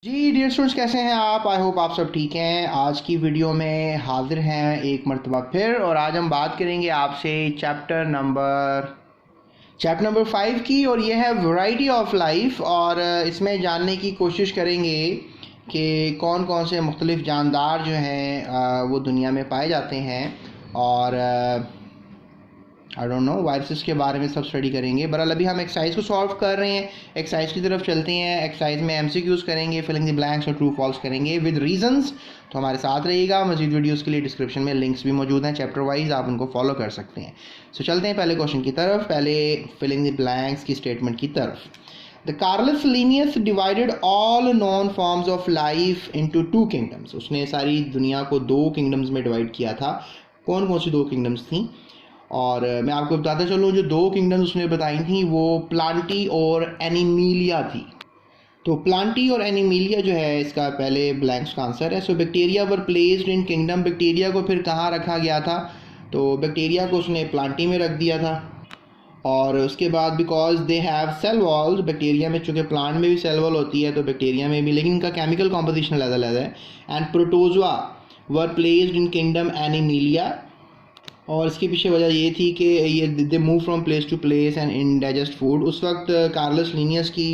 जी dear students, कैसे हैं आप? आई होप आप सब ठीक हैं। आज की वीडियो में हाजिर हैं एक मरतबा फिर, और आज हम बात करेंगे आपसे चैप्टर नंबर 5 की, और ये है वैरायटी ऑफ लाइफ। और इसमें जानने की कोशिश करेंगे कि कौन कौन से मुख्तलिफ जानदार जो हैं वो दुनिया में पाए जाते हैं, और आई डोंट नो वायरसेस के बारे में सब स्टडी करेंगे। बहरहाल अभी हम एक्सरसाइज को सॉल्व कर रहे हैं, एक्सरसाइज की तरफ चलते हैं। एक्सरसाइज में एमसीक्यूज करेंगे, फिलिंग द ब्लैंक्स और ट्रू फॉल्स करेंगे विद रीजंस। तो हमारे साथ रहिएगा। मज़ीद वीडियोस के लिए डिस्क्रिप्शन में लिंक्स भी मौजूद हैं चैप्टर वाइज, आप उनको फॉलो कर सकते हैं। सो चलते हैं पहले क्वेश्चन की तरफ, पहले फिलिंग द ब्लैंक्स की स्टेटमेंट की तरफ। The Carolus Linnaeus divided all known forms of life into 2 kingdoms. उसने सारी दुनिया को 2 किंगडम्स में डिवाइड किया था। कौन कौन सी 2 किंगडम्स थी? और मैं आपको बताता चलूँ, जो 2 किंगडम्स उसने बताई थी वो प्लांटी और एनिमीलिया थी। तो प्लांटी और एनिमीलिया जो है इसका पहले ब्लैंक्स का आंसर है। So bacteria were placed in kingdom. Bacteria को फिर कहाँ रखा गया था? तो बैक्टीरिया को उसने प्लांटी में रख दिया था। और उसके बाद because they have cell walls, bacteria में, चूँकि प्लांट में भी सेल वॉल होती है तो बैक्टीरिया में भी, लेकिन इनका केमिकल कॉम्पोजिशन अलग-अलग है। And protozoa were placed in kingdom Animalia. और इसके पीछे वजह ये थी कि ये they move from place to place and in digest food. उस वक्त कार्लस लीनियस की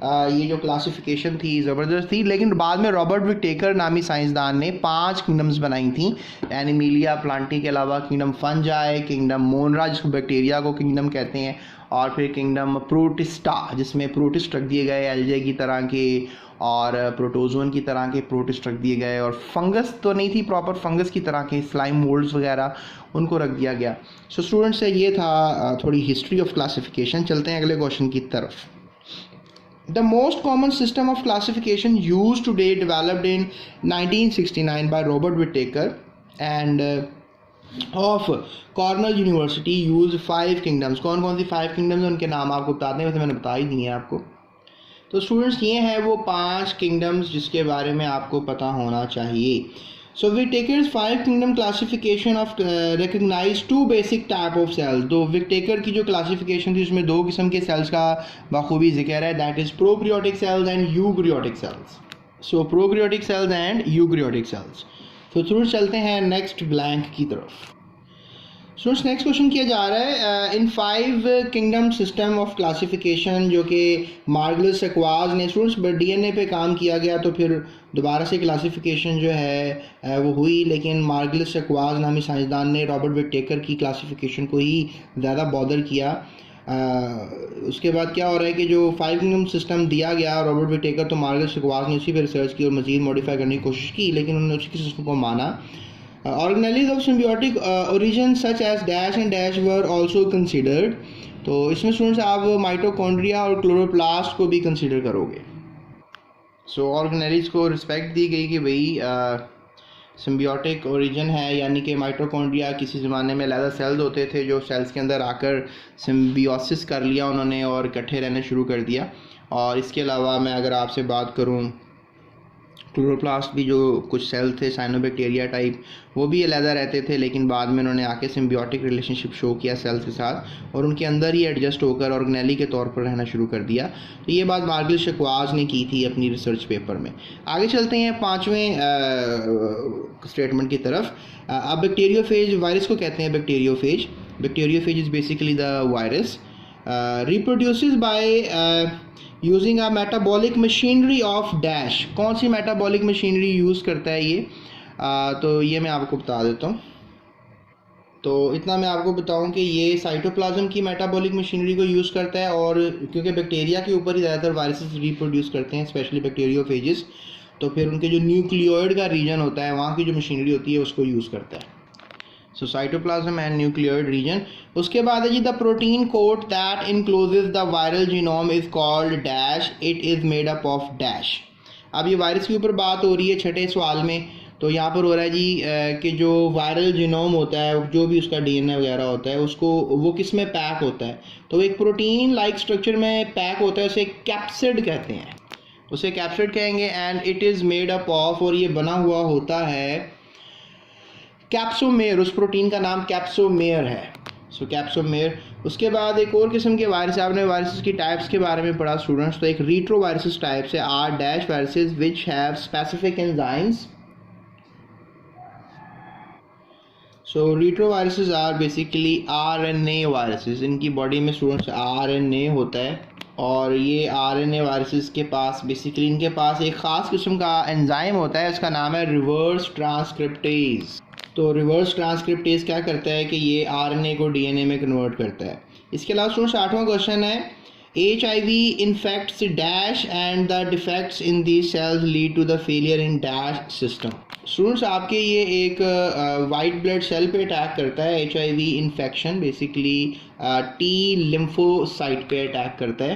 ये जो क्लासिफिकेशन थी ज़बरदस्त थी, लेकिन बाद में रॉबर्ट विटेकर नामी साइंसदान ने 5 किंगडम्स बनाई थी एनिमीलिया प्लांटी के अलावा। किंगडम फंजाई, किंगडम मोनरा जिसको बैक्टीरिया को किंगडम कहते हैं, और फिर किंगडम प्रोटिस्टा जिसमें प्रोटिस्ट रख दिए गए एल्जे की तरह के, और प्रोटोजोन की तरह के प्रोटिस्ट रख दिए गए, और फंगस तो नहीं थी प्रॉपर, फंगस की तरह के स्लाइम मोल्ड्स वगैरह उनको रख दिया गया। सो स्टूडेंट्स से ये था थोड़ी हिस्ट्री ऑफ क्लासिफिकेशन। चलते हैं अगले क्वेश्चन की तरफ। The most common system of classification use today developed in 1969 by Robert Whittaker and of Cornell University use 5 kingdoms. कौन कौन सी 5 किंगडम्स, उनके नाम आपको बताते हैं, वैसे मैंने बता ही दिए हैं आपको। तो स्टूडेंट्स ये हैं वो 5 किंगडम्स जिसके बारे में आपको पता होना चाहिए। So Whittaker's 5 kingdom classification of recognize 2 basic type of cells. तो विटेकर की जो क्लासिफिकेशन थी उसमें 2 किस्म के सेल्स का बखूबी जिक्र है, that is prokaryotic cells and eukaryotic cells. So prokaryotic cells and eukaryotic cells. तो थोड़ा चलते हैं नेक्स्ट ब्लैंक की तरफ। स्टूडेंट्स नेक्स्ट क्वेश्चन किया जा रहा है इन 5 किंगडम सिस्टम ऑफ क्लासिफिकेशन, जो कि मार्गलिस सेक्वाज ने, स्टूडेंट्स डीएनए पे काम किया गया तो फिर दोबारा से क्लासिफिकेशन जो है वो हुई, लेकिन मार्गलिस सेक्वाज नामी साइंसदान ने रॉबर्ट विटेकर की क्लासिफिकेशन को ही ज़्यादा बॉदर किया। उसके बाद क्या हो रहा है कि जो 5 किंगडम सिस्टम दिया गया रॉबर्ट विटेकर, तो मार्गलिस सेक्वाज ने उसी पर रिसर्च की और मज़ीद मॉडिफाई करने की कोशिश की, लेकिन उन्होंने उसी सिस्टम को माना। Organelles of symbiotic origin such as dash and dash were also considered। तो इसमें स्टूडेंट्स आप माइटोकॉन्ड्रिया और क्लोरोप्लास्ट को भी कंसीडर करोगे। सो ऑर्गेनेलिज को रिस्पेक्ट दी गई कि भाई सिम्बियोटिक ओरिजिन है, यानी कि माइटोकॉन्ड्रिया किसी ज़माने में अलग सेल्स होते थे जो सेल्स के अंदर आकर सिम्बियोसिस कर लिया उन्होंने और इकट्ठे रहने शुरू कर दिया। और इसके अलावा मैं अगर आपसे बात करूँ, क्लोरोप्लास्ट भी जो कुछ सेल थे साइनोबैक्टीरिया टाइप, वो भी अलग रहते थे, लेकिन बाद में उन्होंने आके सिम्बियोटिक रिलेशनशिप शो किया सेल्स के साथ और उनके अंदर ही एडजस्ट होकर ऑर्गेनेली के तौर पर रहना शुरू कर दिया। तो ये बात मार्गलिस सेक्वाज ने की थी अपनी रिसर्च पेपर में। आगे चलते हैं 5वें स्टेटमेंट की तरफ। अब बैक्टीरियोफेज, वायरस को कहते हैं bacteriophage. Bacteriophage is basically the virus reproduces by using a metabolic machinery of dash. कौन सी मेटाबॉलिक मशीनरी यूज़ करता है ये? तो ये मैं आपको बता देता हूँ। तो इतना मैं आपको बताऊं कि ये साइटोप्लाज्म की मेटाबॉलिक मशीनरी को यूज़ करता है, और क्योंकि बैक्टीरिया के ऊपर ही ज़्यादातर वायरसेस रिप्रोड्यूस करते हैं, स्पेशली बैक्टीरियोफेजेस, तो फिर उनके जो न्यूक्लियोइड का रीजन होता है वहाँ की जो मशीनरी होती है उसको यूज़ करता है। So cytoplasm and nucleoid region. उसके बाद है जी the protein coat that encloses the viral genome is called dash, it is made up of dash. अब ये वायरस के ऊपर बात हो रही है 6ठे सवाल में। तो यहाँ पर हो रहा है जी कि जो वायरल जीनोम होता है, जो भी उसका डीएनए वगैरह होता है, उसको वो किस में पैक होता है? तो एक प्रोटीन लाइक स्ट्रक्चर में पैक होता है, उसे कैप्सिड कहते हैं, उसे कैप्सिड कहेंगे। And it is made up of, और ये बना हुआ होता है कैप्सोमेयर। उस प्रोटीन का नाम कैप्सोमेयर है। सो कैप्सोमेयर। उसके बाद एक और किस्म के वायरस, आपने वायरसेस की टाइप्स के बारे में पढ़ा स्टूडेंट्स, तो एक रीट्रो वायरसेस टाइप से are dash viruses which have specific enzymes. So retroviruses are basically RNA viruses, इनकी बॉडी में स्टूडेंट्स आरएनए होता है और ये आरएनए वायरसेस के पास बेसिकली इनके पास एक ख़ास किस्म का एंजाइम होता है, उसका नाम है रिवर्स ट्रांसक्रिप्टेज। तो रिवर्स ट्रांसक्रिप्टेज क्या करता है कि ये आरएनए को डीएनए में कन्वर्ट करता है। इसके अलावा स्टूडेंट्स 8वां क्वेश्चन है HIV infects dash and the defects in these cells lead to the failure in dash system। Students आपके ये एक वाइट ब्लड सेल पे अटैक करता है। HIV infection basically T lymphocyte पे अटैक करता है।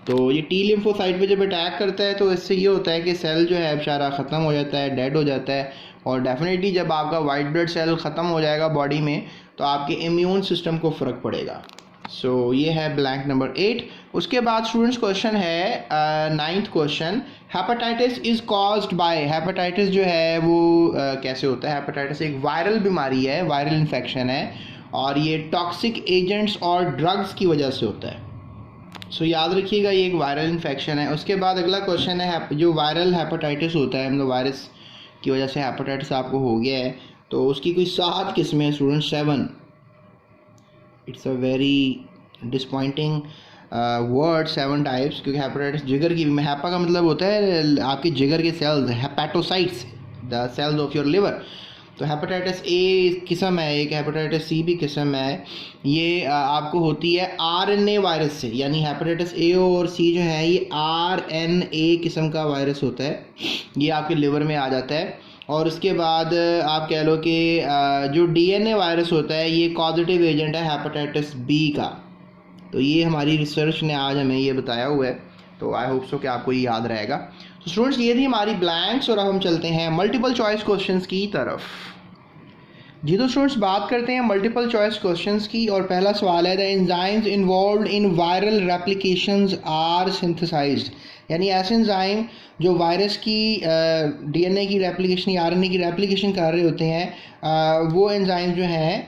तो ये टी लिम्फोसाइट पे जब अटैक करता है तो इससे ये होता है कि सेल जो है बेचारा ख़त्म हो जाता है, डेड हो जाता है। और डेफिनेटली जब आपका वाइट ब्लड सेल ख़त्म हो जाएगा बॉडी में तो आपके इम्यून सिस्टम को फ़र्क पड़ेगा। सो ये है ब्लैंक नंबर 8। उसके बाद स्टूडेंट्स क्वेश्चन है 9th question, hepatitis is caused by. Hepatitis जो है वो कैसे होता है? हेपेटाइटिस एक वायरल बीमारी है, वायरल इन्फेक्शन है और ये टॉक्सिक एजेंट्स और ड्रग्स की वजह से होता है। सो याद रखिएगा ये एक वायरल इन्फेक्शन है। उसके बाद अगला क्वेश्चन है जो वायरल हेपेटाइटिस होता है, मतलब वायरस की वजह से हेपेटाइटिस आपको हो गया है तो उसकी कोई 7 किस्में student, 7। It's a very disappointing word, 7 types, क्योंकि हेपेटाइटिस जिगर की, हैपा का मतलब होता है आपके जिगर के cells, hepatocytes, the cells of your liver. तो हेपेटाइटिस ए किस्म है, एक हेपेटाइटिस सी भी किस्म है। ये आपको होती है आरएनए वायरस से, यानी हेपेटाइटिस ए और सी जो है ये आरएनए किस्म का वायरस होता है, ये आपके लिवर में आ जाता है। और उसके बाद आप कह लो कि जो डीएनए वायरस होता है ये कॉजेटिव एजेंट है हेपेटाइटिस बी का। तो ये हमारी रिसर्च ने आज हमें ये बताया हुआ है, तो आई होप सो कि आपको ये याद रहेगा। तो स्टूडेंट्स ये थी हमारी ब्लैंक्स और अब हम चलते हैं मल्टीपल चॉइस क्वेश्चंस की तरफ। जी तो स्टूडेंट्स बात करते हैं मल्टीपल चॉइस क्वेश्चंस की और पहला सवाल है the enzymes involved in viral replications are synthesized. यानी ऐसे एंजाइम जो वायरस की डीएनए की रेप्लिकेशन या आरएनए की रेप्लिकेशन कर रहे होते हैं वो एंजाइम जो हैं,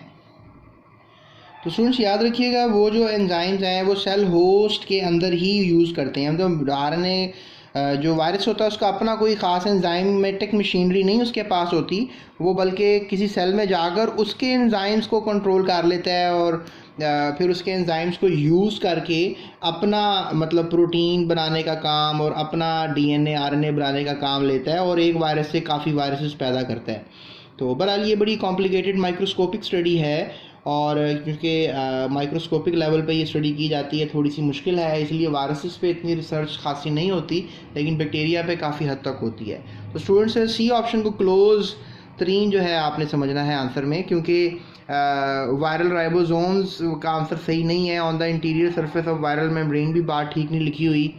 तो स्टूडेंट्स याद रखिएगा वो जो एंजाइम्स हैं वो सेल होस्ट के अंदर ही यूज़ करते हैं। मतलब आरएनए जो वायरस होता है उसका अपना कोई ख़ास एंजाइमेटिक मशीनरी नहीं उसके पास होती, वो बल्कि किसी सेल में जाकर उसके एंजाइम्स को कंट्रोल कर लेता है और फिर उसके एंजाइम्स को यूज़ करके अपना मतलब प्रोटीन बनाने का काम और अपना डीएनए आरएनए बनाने का काम लेता है और एक वायरस से काफ़ी वायरसेस पैदा करता है। तो बहरहाल ये बड़ी कॉम्प्लिकेटेड माइक्रोस्कोपिक स्टडी है और क्योंकि माइक्रोस्कोपिक लेवल पे ये स्टडी की जाती है थोड़ी सी मुश्किल है, इसलिए वायरसेस पे इतनी रिसर्च खासी नहीं होती, लेकिन बैक्टीरिया पे काफ़ी हद तक होती है। तो स्टूडेंट्स सी ऑप्शन को क्लोज तरीन जो है आपने समझना है आंसर में, क्योंकि वायरल राइबोसोम्स का आंसर सही नहीं है। On the interior surface of viral membrane भी बात ठीक नहीं लिखी हुई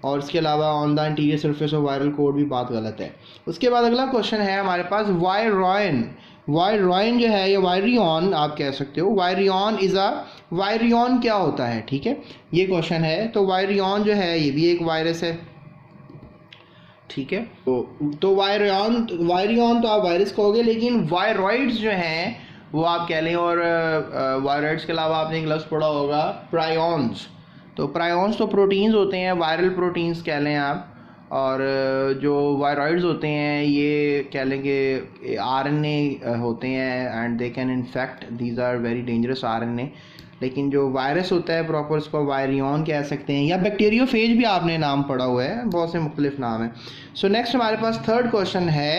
और इसके अलावा on the interior surface of viral code भी बात गलत है। उसके बाद अगला क्वेश्चन है हमारे पास वायरॉन। वायरॉन जो है या वायरियन आप कह सकते हो, वायरियन इज़ अ, वायरियन क्या होता है, ठीक है, ये क्वेश्चन है। तो वायरियन जो है ये भी एक वायरस है, ठीक है। तो वायरियन तो आप वायरस कहोगे, लेकिन वायरॉइड्स जो हैं वो आप कह लें। और वायरॉइड्स के अलावा आपने एक लफ्ज़ पढ़ा होगा प्रायॉन्स। तो प्रायॉन्स तो प्रोटीन्स होते हैं, वायरल प्रोटीन्स कह लें आप। और जो वायरॉइड्स होते हैं ये कह लें कि आरएनए होते हैं and they can infect, these are very dangerous RNA. लेकिन जो वायरस होता है प्रॉपर उसको वायरियन कह सकते हैं, या बैक्टीरियोफेज भी आपने नाम पढ़ा हुआ है, बहुत से मुख्तलिफ नाम हैं। सो नेक्स्ट हमारे पास थर्ड क्वेश्चन है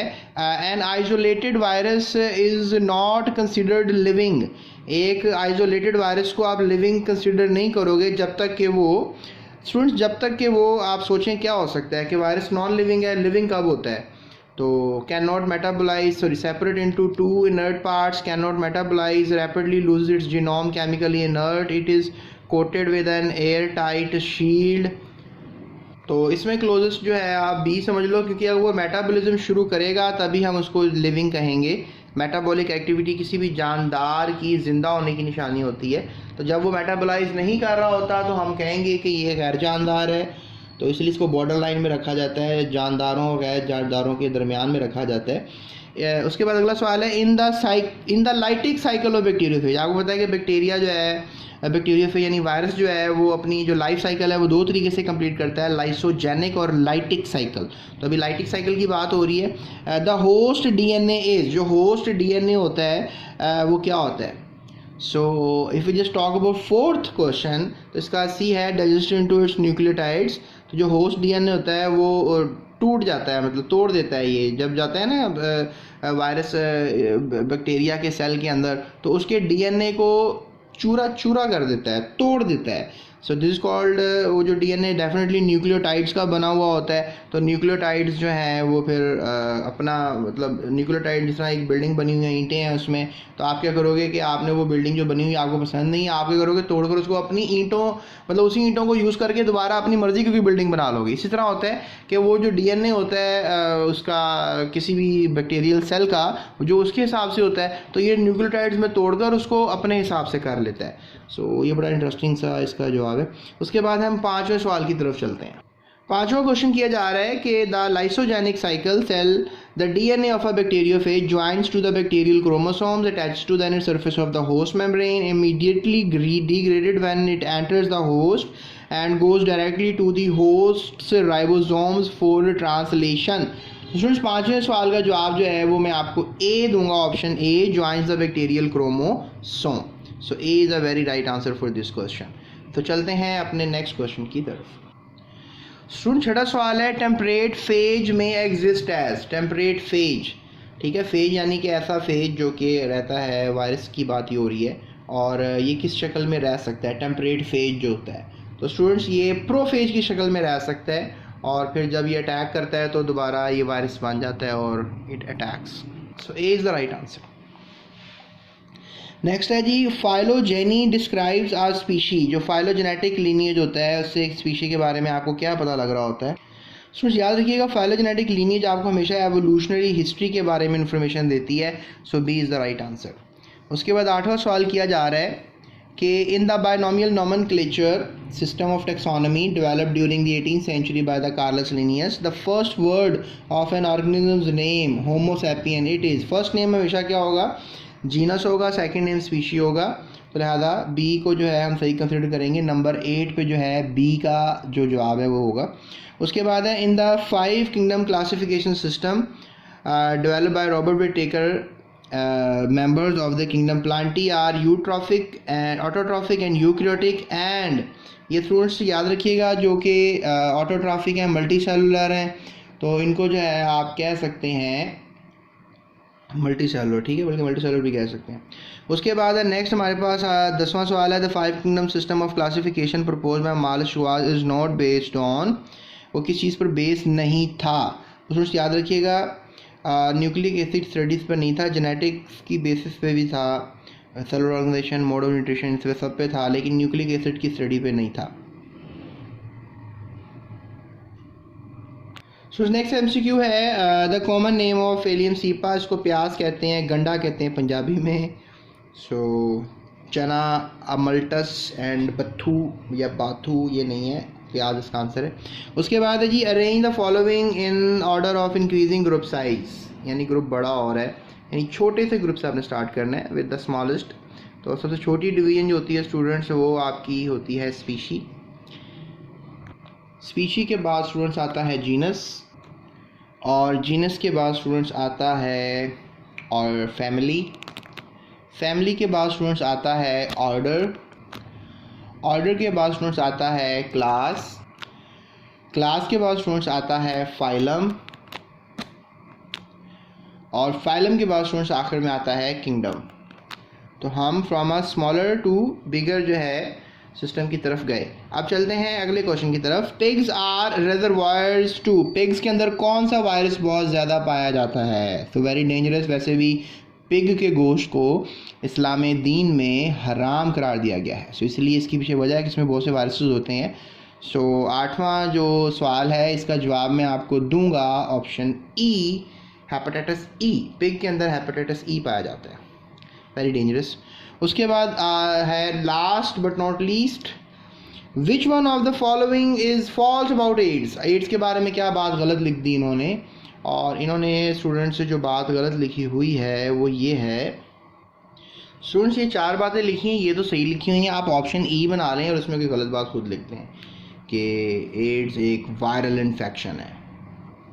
an isolated virus is not considered living. एक आइसोलेटेड वायरस को आप लिविंग कंसिडर नहीं करोगे जब तक कि वो, स्टूडेंट्स जब तक कि वो, आप सोचें क्या हो सकता है कि वायरस नॉन लिविंग है, लिविंग कब होता है? तो can not metabolize, sorry separate into 2 inert parts, can not metabolize, rapidly lose its genome, chemically inert, it is coated with an air tight shield. तो इसमें क्लोजेस्ट जो है आप बी समझ लो, क्योंकि अगर वो मेटाबॉलिज्म शुरू करेगा तभी हम उसको लिविंग कहेंगे। मेटाबॉलिक एक्टिविटी किसी भी जानदार की ज़िंदा होने की निशानी होती है। तो जब वो मेटाबोलाइज नहीं कर रहा होता तो हम कहेंगे कि ये गैर जानदार है। तो इसलिए इसको बॉर्डर लाइन में रखा जाता है, जानदारों और गैर जानदारों के दरमियान में रखा जाता है। उसके बाद अगला सवाल है, in the lytic cycle of bacteriophage. आपको पता है कि बैक्टीरिया जो है, बैक्टीरियोफेज यानी वायरस जो है, वो अपनी जो लाइफ साइकिल है वो दो तरीके से कंप्लीट करता है, लाइसोजेनिक और लाइटिक साइकिल। तो अभी लाइटिक साइकिल की बात हो रही है। द होस्ट डीएनए इज, जो होस्ट डीएनए होता है वो क्या होता है? So if you just talk about fourth question, तो इसका सी है डाइजेस्टेड इनटू इट्स न्यूक्लियोटाइड्स। तो जो होस्ट डीएनए होता है वो टूट जाता है, मतलब तोड़ देता है। ये जब जाता है ना वायरस बैक्टीरिया के सेल के अंदर, तो उसके डीएनए को चूरा चूरा कर देता है, तोड़ देता है। सो दिस कॉल्ड, वो जो डीएनए डेफिनेटली न्यूक्लियोटाइड्स का बना हुआ होता है। तो न्यूक्लियोटाइड्स जो हैं वो फिर अपना, मतलब न्यूक्लियोटाइड जिस तरह एक बिल्डिंग बनी हुई है, ईंटें हैं उसमें, तो आप क्या करोगे कि आपने वो बिल्डिंग जो बनी हुई आपको पसंद नहीं है, आप क्या करोगे, तोड़कर उसको अपनी ईंटों, मतलब उसी ईंटों को यूज़ करके दोबारा अपनी मर्ज़ी की कोई बिल्डिंग बना लोगे। इसी तरह होता है कि वो जो डीएनए होता है उसका, किसी भी बैक्टीरियल सेल का, जो उसके हिसाब से होता है, तो ये न्यूक्लियोटाइड्स में तोड़कर उसको अपने हिसाब से कर लेता है। सो ये बड़ा इंटरेस्टिंग सा इसका जवाब है। उसके बाद हम पाँचवें सवाल की तरफ चलते हैं। पाँचवा क्वेश्चन किया जा रहा है कि the lysogenic cycle cell, the DNA of a bacteriophage joins to the bacterial chromosomes attached to the inner surface of the host membrane, immediately degraded when it enters the host and goes directly to the host's ribosomes for translation। Students, पाँचवें सवाल का जवाब जो है वो मैं आपको ए दूंगा, option A, joins the bacterial chromosome. So A is a very right answer for this question. तो चलते हैं अपने नेक्स्ट क्वेश्चन की तरफ। स्टूडेंट, छठा सवाल है, टेम्परेट फेज में एग्जिस्ट एज। टेम्परेट फेज, ठीक है, फेज यानी कि ऐसा फेज जो कि रहता है, वायरस की बात ही हो रही है, और ये किस शक्ल में रह सकता है? टेम्परेट फेज जो होता है, तो स्टूडेंट्स ये प्रोफेज की शक्ल में रह सकता है, और फिर जब ये अटैक करता है तो दोबारा ये वायरस बन जाता है और it attacks. So A is the right answer. Next है जी, फाइलोजेनी डिस्क्राइब्स आर स्पीशी। जो फाइलोजेनेटिक लीनिएज होता है उससे एक स्पीशी के बारे में आपको क्या पता लग रहा होता है? स्टूडेंट्स याद रखिएगा, फाइलोजेनेटिक लीनिएज आपको हमेशा एवोल्यूशनरी हिस्ट्री के बारे में इंफॉर्मेशन देती है। So B is the right answer. उसके बाद आठवां सवाल किया जा रहा है कि in the binomial nomenclature system of taxonomy developed during the 18th century by the Carolus Linnaeus, the first word of an ऑर्गेनिज्म's name homo sapien it is. First name हमेशा क्या होगा? जीनस होगा, सेकंड नेम स्पीशी होगा। तो लिहाजा B को जो है हम सही कंसिडर करेंगे। नंबर 8 पे जो है बी का जो जवाब है वो होगा। उसके बाद है, in the 5 kingdom classification system developed by Robert Whittaker, members of the kingdom Plantae are eutropic and autotrophic and eukaryotic and ये स्टूडेंट्स याद रखिएगा जो कि ऑटोट्रॉफिक हैं, मल्टी सेलुलर हैं, तो इनको जो है आप कह सकते हैं मल्टी सेलुलर, ठीक है, बल्कि मल्टी सेलुलर भी कह सकते हैं। उसके बाद है नेक्स्ट हमारे पास 10वां सवाल है, the 5 kingdom system of classification propose by मार्शल शुआज इज़ नॉट बेस्ड ऑन, वो किस चीज़ पर बेस नहीं था? स्टूडेंट्स याद रखिएगा, न्यूक्लिक एसिड स्टडीज़ पर नहीं था, जेनेटिक्स की बेसिस पे भी था, cellular organisation, mode of nutrition, इस सब पे था, लेकिन न्यूक्लिक एसिड की स्टडी पे नहीं था। सो नेक्स्ट एमसीक्यू है, the common name of allium cepa. इसको प्याज कहते हैं, गंडा कहते हैं पंजाबी में। सो चना, अमल्टस एंड बथू या बाथू ये नहीं है, प्याज इसका आंसर है। उसके बाद है जी, arrange the following in order of increasing group size, यानी ग्रुप बड़ा और है, यानी छोटे से ग्रुप से आपने स्टार्ट करना है विद द स्मॉलेस्ट। तो सबसे छोटी डिवीजन जो होती है स्टूडेंट्स वो आपकी होती है स्पीशी। स्पीशी के बाद स्टूडेंट्स आता है जीनस, और जीनस के बाद स्टूडेंट्स आता है और फैमिली। फैमिली के बाद स्टूडेंट्स आता है ऑर्डर। ऑर्डर के बाद स्टूडेंट्स आता है क्लास। क्लास के बाद स्टूडेंट्स आता है फाइलम, और फाइलम के बाद स्टूडेंट्स आखिर में आता है किंगडम। तो हम फ्रॉम अ स्मॉलर टू बिगर जो है सिस्टम की तरफ गए। अब चलते हैं अगले क्वेश्चन की तरफ। Pigs are reservoirs to, pigs के अंदर कौन सा वायरस बहुत ज़्यादा पाया जाता है? तो वेरी डेंजरस। वैसे भी पिग के गोश्त को इस्लाम दीन में हराम करार दिया गया है, सो इसलिए इसकी पीछे वजह है कि इसमें बहुत से वायरसेस होते हैं। सो 8वां जो सवाल है इसका जवाब मैं आपको दूंगा option E, hepatitis E. Pig के अंदर हेपेटाइटिस ई पाया जाता है, वेरी डेंजरस। उसके बाद है last but not least, which one of the following is false about AIDS. AIDS के बारे में क्या बात गलत लिख दी इन्होंने, और इन्होंने स्टूडेंट से जो बात गलत लिखी हुई है वो ये है। स्टूडेंट्स ये 4 बातें लिखी हैं, ये तो सही लिखी हुई हैं, आप ऑप्शन ई बना लें और उसमें कोई गलत बात खुद लिख दें कि एड्स एक वायरल इन्फेक्शन है,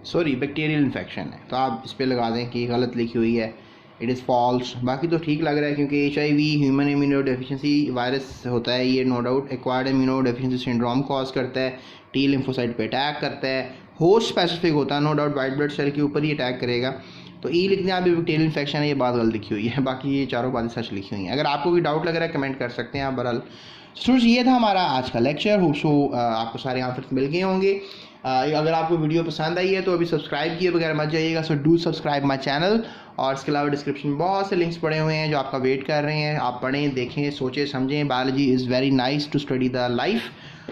सॉरी बैक्टीरियल इन्फेक्शन है, तो आप इस पर लगा दें कि गलत लिखी हुई है, इट इज़ फॉल्स। बाकी तो ठीक लग रहा है क्योंकि HIV human immunodeficiency virus होता है, ये no doubt acquired immunodeficiency syndrome cause करता है, T लिम्फोसाइट पे अटैक करता है, होस्ट स्पेसिफिक होता है, no doubt white blood cell के ऊपर ही अटैक करेगा। तो ई लिख दें आप, बैक्टीरियल इन्फेक्शन है, ये बात गलत लिखी हुई है, बाकी ये चारों बातें सच लिखी हुई हैं। अगर आपको कोई डाउट लग रहा है कमेंट कर सकते हैं आप। बहरहाल स्टूडेंट्स ये था हमारा आज का लेक्चर, होप सो आपको सारे आंसर्स मिल गए होंगे। अगर आपको वीडियो पसंद आई है तो अभी सब्सक्राइब किए बगैर मत जाइएगा, so do subscribe my channel. और इसके अलावा डिस्क्रिप्शन में बहुत से लिंक्स पड़े हुए हैं जो आपका वेट कर रहे हैं, आप पढ़ें, देखें, सोचें, समझें। Biology is very nice to study the life.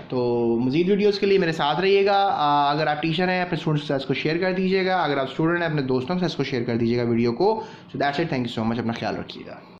तो मज़ीद वीडियोज़ के लिए मेरे साथ रहिएगा। अगर आप टीचर हैं अपने स्टूडेंट्स के साथ इसको शेयर कर दीजिएगा, अगर आप स्टूडेंट हैं अपने दोस्तों के साथ इसको शेयर कर दीजिएगा वीडियो को। So that's it, thank you so much, अपना ख्याल रखिएगा।